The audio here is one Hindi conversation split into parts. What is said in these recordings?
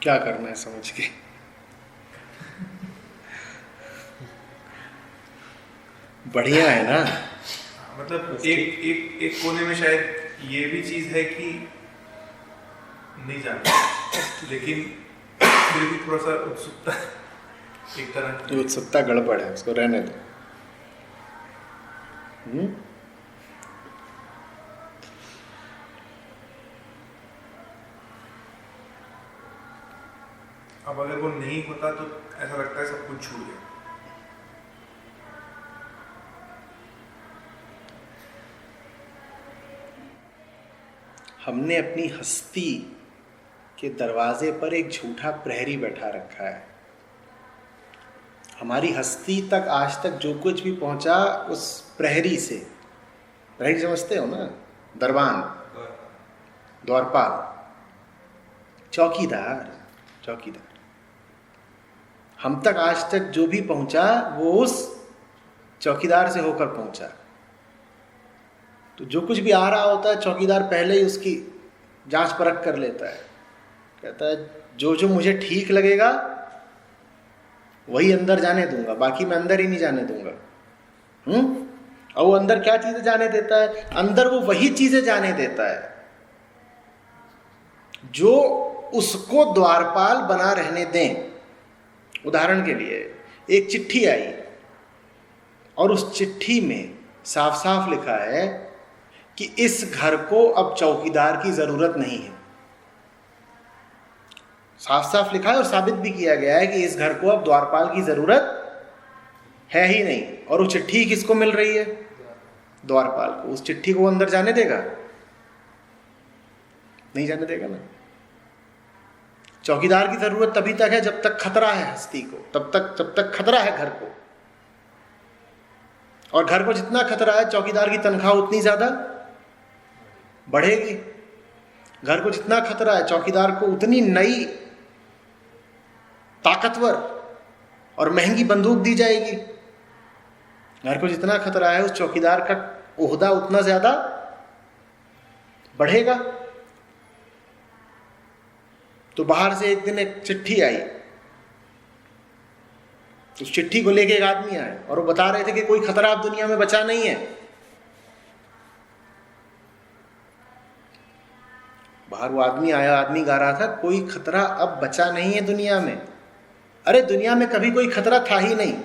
क्या करना है समझ के। बढ़िया है ना। मतलब एक एक एक कोने में शायद ये भी चीज है कि नहीं जानता, लेकिन फिर भी थोड़ा सा उत्सुकता एक तरह की। उत्सुकता गड़बड़ है, उसको रहने दो। अब अगर वो नहीं होता तो ऐसा लगता है सब कुछ छूट गया। हमने अपनी हस्ती के दरवाजे पर एक झूठा प्रहरी बैठा रखा है। हमारी हस्ती तक आज तक जो कुछ भी पहुंचा उस प्रहरी से, प्रहरी समझते हो ना, दरबान, द्वारपाल, चौकीदार, चौकीदार। हम तक आज तक जो भी पहुंचा वो उस चौकीदार से होकर पहुंचा। तो जो कुछ भी आ रहा होता है चौकीदार पहले ही उसकी जांच परख कर लेता है, कहता है जो जो मुझे ठीक लगेगा वही अंदर जाने दूंगा, बाकी मैं अंदर ही नहीं जाने दूंगा। और वो अंदर क्या चीजें जाने देता है? अंदर वो वही चीजें जाने देता है जो उसको द्वारपाल बना रहने दें। उदाहरण के लिए एक चिट्ठी आई और उस चिट्ठी में साफ साफ लिखा है कि इस घर को अब चौकीदार की जरूरत नहीं है। साफ साफ लिखा है और साबित भी किया गया है कि इस घर को अब द्वारपाल की जरूरत है ही नहीं। और वो चिट्ठी किसको मिल रही है? द्वारपाल को। उस चिट्ठी को अंदर जाने देगा? नहीं जाने देगा ना। चौकीदार की जरूरत तभी तक है जब तक खतरा है हस्ती को, जब तक खतरा है घर को। और घर को जितना खतरा है चौकीदार की तनख्वाह उतनी ज्यादा बढ़ेगी। घर को जितना खतरा है चौकीदार को उतनी नई ताकतवर और महंगी बंदूक दी जाएगी। घर को जितना खतरा है उस चौकीदार का ओहदा उतना ज्यादा बढ़ेगा। तो बाहर से एक दिन एक चिट्ठी आई, उस चिट्ठी को लेके एक आदमी आया और वो बता रहे थे कि कोई खतरा अब दुनिया में बचा नहीं है। बाहर वो आदमी आया, आदमी गा रहा था कोई खतरा अब बचा नहीं है दुनिया में। अरे दुनिया में कभी कोई खतरा था ही नहीं।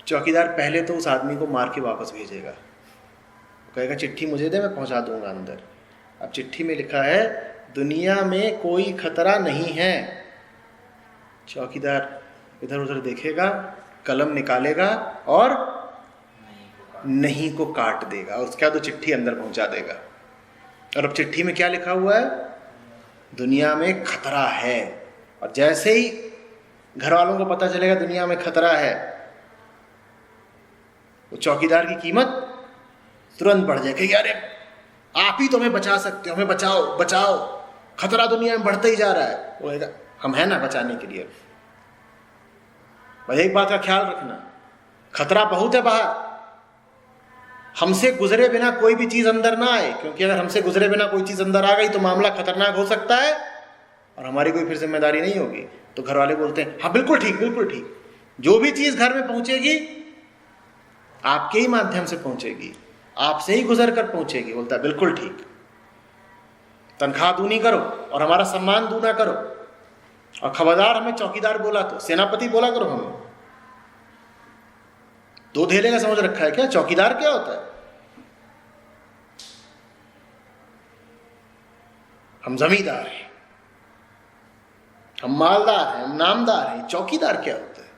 चौकीदार पहले तो उस आदमी को मार के वापस भेजेगा, कहेगा चिट्ठी मुझे दे, मैं पहुंचा दूंगा अंदर। अब चिट्ठी में लिखा है दुनिया में कोई खतरा नहीं है। चौकीदार इधर उधर देखेगा, कलम निकालेगा और नहीं को काट देगा और उसके बाद वो चिट्ठी अंदर पहुंचा देगा। और अब चिट्ठी में क्या लिखा हुआ है? दुनिया में खतरा है। और जैसे ही घर वालों को पता चलेगा दुनिया में खतरा है, वो चौकीदार की कीमत तुरंत बढ़ जाएगी। अरे आप ही तो हमें बचा सकते हो, हमें बचाओ बचाओ, खतरा दुनिया में बढ़ता ही जा रहा है। वो कहेगा हम हैं ना बचाने के लिए। भाई एक बात का ख्याल रखना, खतरा बहुत है बाहर, हमसे गुजरे बिना कोई भी चीज अंदर ना आए, क्योंकि अगर हमसे गुजरे बिना कोई चीज अंदर आ गई तो मामला खतरनाक हो सकता है और हमारी कोई फिर जिम्मेदारी नहीं होगी। तो घर वाले बोलते हैं हाँ बिल्कुल ठीक, बिल्कुल ठीक, जो भी चीज घर में पहुंचेगी आपके ही माध्यम से पहुंचेगी, आपसे ही गुजर कर पहुंचेगी। बोलता है बिल्कुल ठीक, तनख्वाह दूनी करो और हमारा सम्मान दूना करो, और खबरदार हमें चौकीदार बोला तो सेनापति बोला करो। हमें दो धेले का समझ रखा है क्या? चौकीदार क्या होता है? हम जमींदार हैं, हम मालदार हैं, हम नामदार हैं। चौकीदार क्या होता है?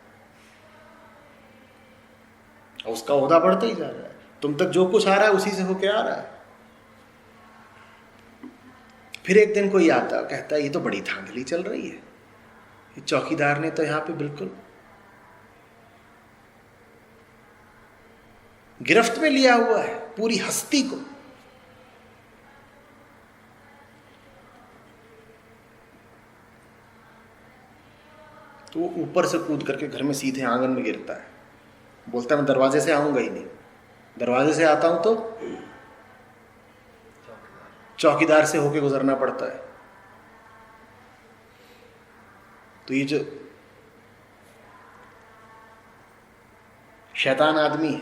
और उसका ओहदा बढ़ता ही जा रहा है। तुम तक जो कुछ आ रहा है उसी से होके आ रहा है। फिर एक दिन कोई आता कहता है ये तो बड़ी धांधली चल रही है, चौकीदार ने तो यहां पे बिल्कुल गिरफ्त में लिया हुआ है पूरी हस्ती को। तो वो ऊपर से कूद करके घर में सीधे आंगन में गिरता है। बोलता है मैं दरवाजे से आऊंगा ही नहीं, दरवाजे से आता हूं तो चौकीदार से होके गुजरना पड़ता है। तो ये जो शैतान आदमी है,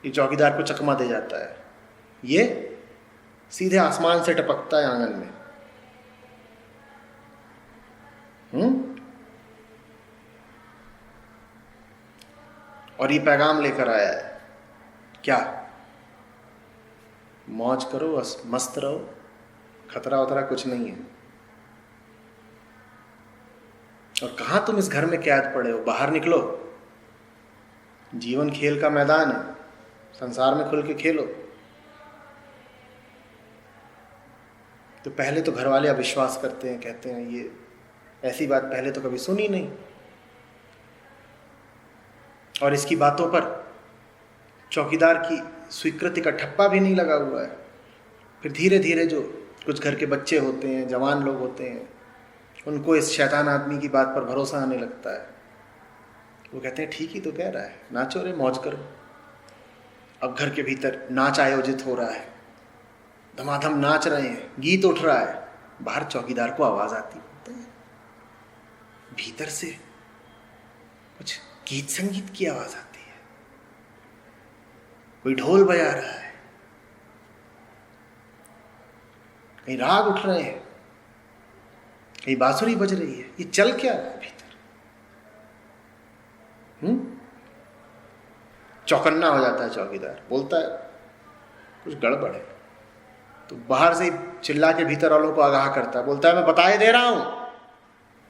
ये चौकीदार को चकमा दे जाता है, ये सीधे आसमान से टपकता है आंगन में। और ये पैगाम लेकर आया है, क्या? मौज करो, मस्त रहो, खतरा उतरा कुछ नहीं है। और कहां तुम इस घर में कैद पड़े हो? बाहर निकलो, जीवन खेल का मैदान है, संसार में खुल के खेलो। तो पहले तो घर वाले अविश्वास करते हैं, कहते हैं ये ऐसी बात पहले तो कभी सुनी नहीं, और इसकी बातों पर चौकीदार की स्वीकृति का ठप्पा भी नहीं लगा हुआ है। फिर धीरे धीरे जो कुछ घर के बच्चे होते हैं, जवान लोग होते हैं, उनको इस शैतान आदमी की बात पर भरोसा आने लगता है। वो कहते हैं ठीक ही तो कह रहा है, नाचो रे, मौज करो। अब घर के भीतर नाच आयोजित हो रहा है, धमाधम नाच रहे हैं, गीत उठ रहा है। बाहर चौकीदार को आवाज आती है, भीतर से कुछ गीत संगीत की आवाज आती है, कोई ढोल बजा रहा है, कहीं राग उठ रहे हैं, कहीं बांसुरी बज रही है। ये चल क्या रहा है भीतर? चौकन्ना हो जाता है चौकीदार, बोलता है कुछ गड़बड़ है। तो बाहर से चिल्ला के भीतर वालों को आगाह करता है, बोलता है मैं बताए दे रहा हूं,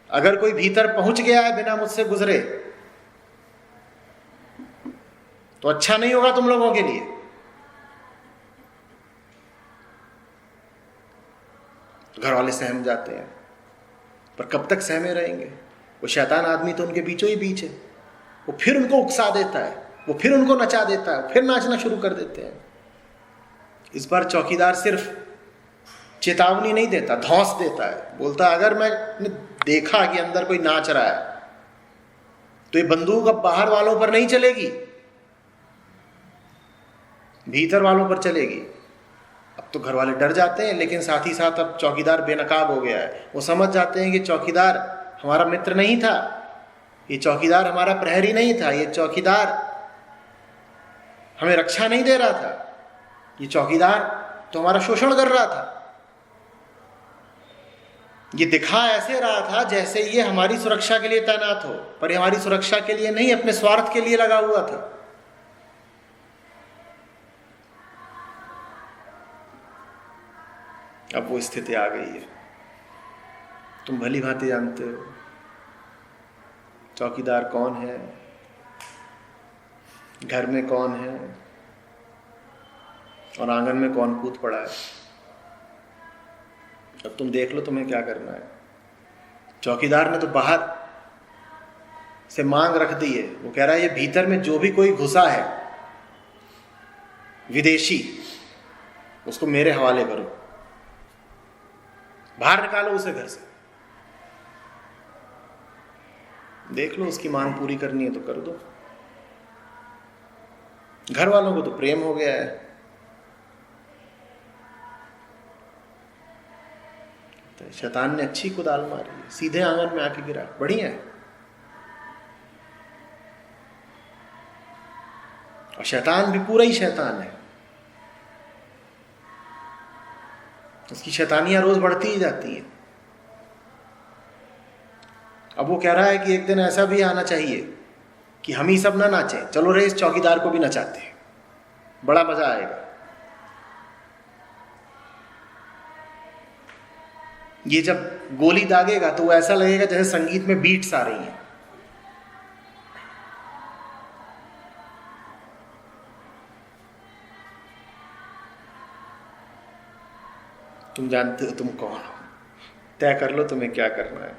अगर कोई भीतर पहुंच गया है बिना मुझसे गुजरे तो अच्छा नहीं होगा तुम लोगों के लिए। घर वाले सहम जाते हैं, पर कब तक सहमे रहेंगे? वो शैतान आदमी तो उनके बीचों ही बीच है। वो फिर उनको उकसा देता है, वो फिर उनको नचा देता है, फिर नाचना शुरू कर देते हैं। इस बार चौकीदार सिर्फ चेतावनी नहीं देता, धौंस देता है। बोलता है अगर मैंने देखा कि अंदर कोई नाच रहा है तो ये बंदूक अब बाहर वालों पर नहीं चलेगी, भीतर वालों पर चलेगी। अब तो घर वाले डर जाते हैं, लेकिन साथ ही साथ अब चौकीदार बेनकाब हो गया है। वो समझ जाते हैं कि चौकीदार हमारा मित्र नहीं था, ये चौकीदार हमारा प्रहरी नहीं था, ये चौकीदार हमें रक्षा नहीं दे रहा था, ये चौकीदार तो हमारा शोषण कर रहा था। ये दिखा ऐसे रहा था जैसे ये हमारी सुरक्षा के लिए तैनात हो, पर ये हमारी सुरक्षा के लिए नहीं, अपने स्वार्थ के लिए लगा हुआ था। अब वो स्थिति आ गई है। तुम भली भांति जानते हो चौकीदार कौन है, घर में कौन है और आंगन में कौन कूद पड़ा है। अब तुम देख लो तुम्हें क्या करना है। चौकीदार ने तो बाहर से मांग रख दी है। वो कह रहा है ये भीतर में जो भी कोई घुसा है विदेशी, उसको मेरे हवाले करो, बाहर निकालो उसे घर से। देख लो उसकी मांग पूरी करनी है तो कर दो। घर वालों को तो प्रेम हो गया है, तो शैतान ने अच्छी कुदाल मारी है, सीधे आंगन में आके गिरा। बढ़िया है। और शैतान भी पूरा ही शैतान है, उसकी शैतानियां रोज बढ़ती ही जाती हैं। अब वो कह रहा है कि एक दिन ऐसा भी आना चाहिए कि हम ही सब ना नाचें, चलो रे इस चौकीदार को भी नचाते हैं, बड़ा मजा आएगा। ये जब गोली दागेगा तो वो ऐसा लगेगा जैसे संगीत में बीट्स आ रही हैं। तुम जानते हो तुम कौन हो, तय कर लो तुम्हें क्या करना है।